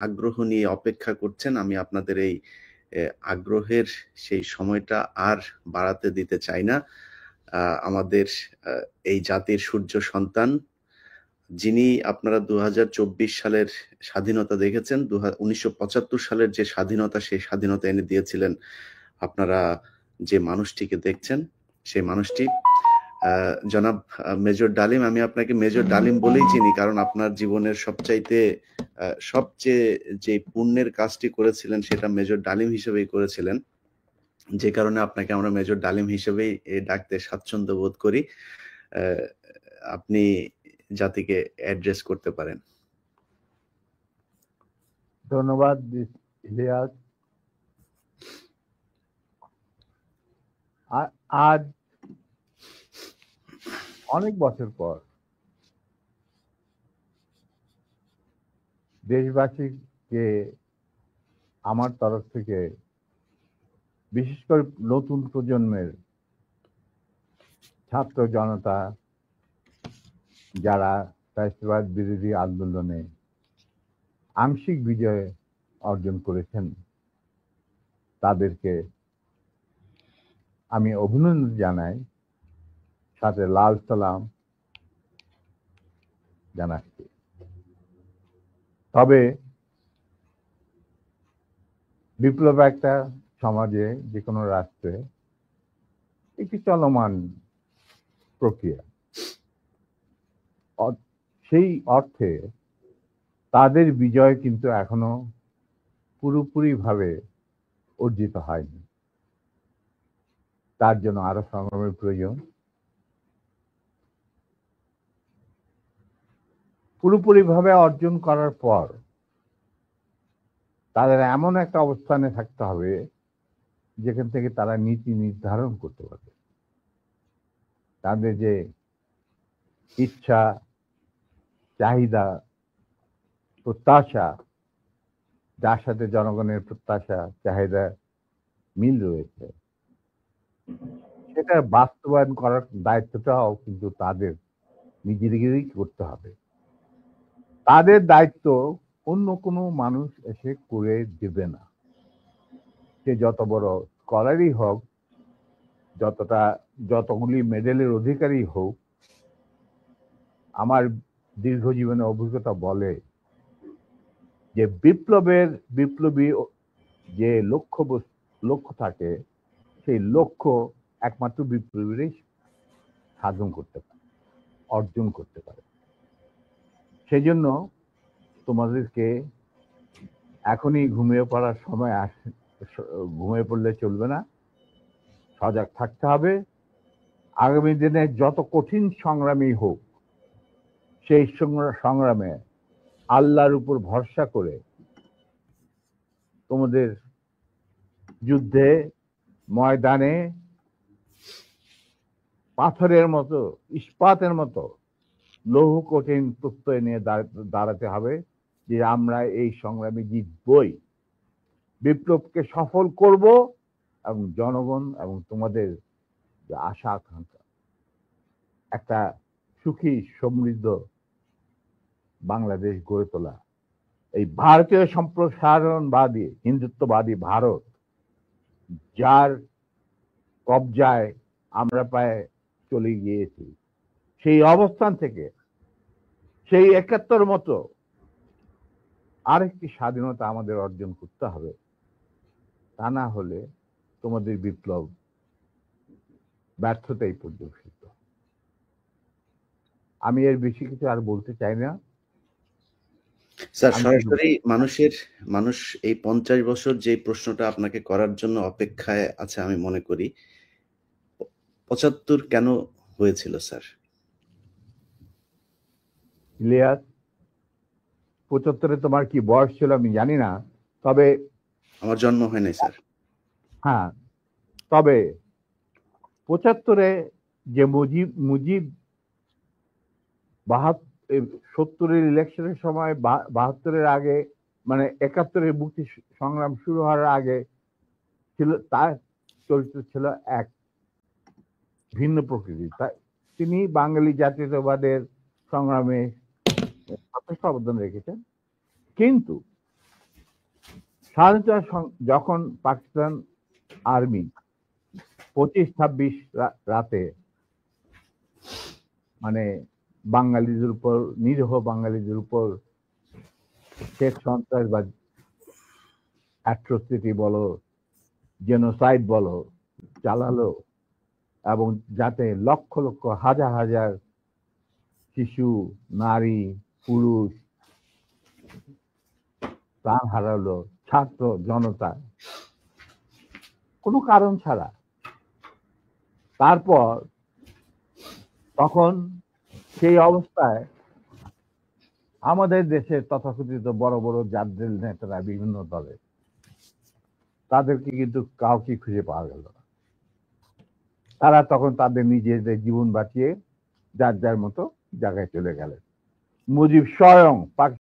আগ্রহ নিয়ে অপেক্ষা করছেন। আমি আপনাদের এই আগ্রহের সেই সময়টা আর বাড়াতে দিতে চাই না। আমাদের এই জাতির সূর্য সন্তান, যিনি আপনারা ২০২৪ সালের স্বাধীনতা দেখেছেন, ১৯৭৫ সালের যে স্বাধীনতা, সেই স্বাধীনতা এনে দিয়েছিলেন আপনারা যে মানুষটিকে দেখছেন, সেই মানুষটি জনাব মেজর ডালিম। আমি আপনাকে মেজর ডালিম বলেই চিনি, কারণ আপনার জীবনের সবচেয়ে যে পুণ্যের কাজটি করেছিলেন সেটা মেজর ডালিম হিসেবেই করেছিলেন, যে কারণে আপনাকে আমরা মেজর ডালিম হিসেবেই ডাকতে স্বাচ্ছন্দ্য বোধ করি। আপনি জাতিকে অ্যাড্রেস করতে পারেন। ধন্যবাদ ইলিয়াস। আজ অনেক বছর পর দেশবাসীকে আমার তরফ থেকে, বিশেষ করে নতুন প্রজন্মের ছাত্র জনতা যারা ফ্যাসিবাদ বিরোধী আন্দোলনে আংশিক বিজয় অর্জন করেছেন, তাদেরকে আমি অভিনন্দন জানাই, সাথে লাল সালাম জানাচ্ছি। তবে বিপ্লব একটা সমাজে, যে কোনো রাষ্ট্রে একটি চলমান প্রক্রিয়া। সেই অর্থে তাদের বিজয় কিন্তু এখনো পুরোপুরিভাবে অর্জিত হয়নি। তার জন্য আরো সংগ্রামের প্রয়োজন। পুরোপুরিভাবে অর্জন করার পর তাদের এমন একটা অবস্থানে থাকতে হবে যেখান থেকে তারা নীতি নির্ধারণ করতে পারবে। তাদের যে ইচ্ছা, চাহিদা, প্রত্যাশা, যার সাথে জনগণের প্রত্যাশা চাহিদা মিল রয়েছে, সেটা বাস্তবায়ন করার দায়িত্বটাও কিন্তু তাদের নিজেদেরই করতে হবে। তাদের দায়িত্ব অন্য কোনো মানুষ এসে করে দেবে না। সে যত বড় স্কলারই হোক, যতগুলি মেডেলের অধিকারী হোক, আমার দীর্ঘ জীবনের অভিজ্ঞতা বলে যে বিপ্লবী যে লক্ষ্য থাকে, সেই লক্ষ্য একমাত্র বিপ্লবীরাই সাধন করতে পারে, অর্জন করতে পারে। সেই জন্য তোমাদেরকে এখনই ঘুমিয়ে পড়ার সময় ঘুমিয়ে পড়লে চলবে না, সজাগ থাকতে হবে। আগামী দিনে যত কঠিন সংগ্রামই হোক, সেই সংগ্রামে আল্লাহর উপর ভরসা করে তোমাদের যুদ্ধে ময়দানে পাথরের মতো, ইস্পাতের মতো লৌহ কঠিন প্রত্যয় নিয়ে দাঁড়াতে হবে যে আমরা এই সংগ্রামে জিতবই, বিপ্লবকে সফল করব এবং জনগণ এবং তোমাদের যে আশা আকাঙ্ক্ষা, একটা সুখী সমৃদ্ধ বাংলাদেশ গড়ে তোলা। এই ভারতীয় সম্প্রসারণবাদী হিন্দুত্ববাদী ভারত, যার কবজায় আমরা প্রায় চলে গিয়েছি, সেই অবস্থান থেকে সেই ৭১ মতো আরেকটি স্বাধীনতা আমাদের অর্জন করতে হবে। তা না হলে তোমাদের বিপ্লব ব্যর্থতাই পর্যবেসিত। আমি এর বেশি কিছু আর বলতে চাই না স্যার। সরাসরি মানুষ এই ৫০ বছর যে প্রশ্নটা আপনাকে করার জন্য অপেক্ষায় আছে, আমি মনে করি ৭৫ কেন হয়েছিল স্যার? ইলিয়াস, ৭৫-এ তোমার কি বয়স ছিল আমি জানি না, তবে আমার জন্ম হয় নাই স্যার। হ্যাঁ, তবে ৭৫-এ যে মুজিব ৭০-এর ইলেকশনের সময়, ৭২-এর আগে, মানে ৭১-এর মুক্তি সংগ্রাম শুরু হওয়ার আগে ছিল, তার চরিত্র ছিল এক ভিন্ন প্রকৃতির। তিনি বাঙালি জাতীয়তাবাদের সংগ্রামে যথেষ্ট অবদান রেখেছেন, কিন্তু স্বাধীনতা যখন পাকিস্তান আর্মি 25-26 রাতে মানে বাঙালিদের উপর, নিরীহ বাঙালিদের উপর শেখ সন্ত্রাসবাদ, অ্যাট্রোসিটি বলো, জেনোসাইড বলো চালালো, এবং যাতে লক্ষ লক্ষ হাজার হাজার শিশু, নারী, পুরুষ প্রাণ হারালো, ছাত্র জনতা কোনো কারণ ছাড়া। তারপর তখন সেই অবস্থায় আমাদের দেশের তথাকথিত বড় বড় জাতীয় নেতারা বিভিন্ন দলে, তাদেরকে কিন্তু কাউকে খুঁজে পাওয়া গেল না। তারা তখন তাদের নিজেদের জীবন বাঁচিয়ে যার যার মতো জায়গায় চলে গেলেন। মুজিব স্বয়ং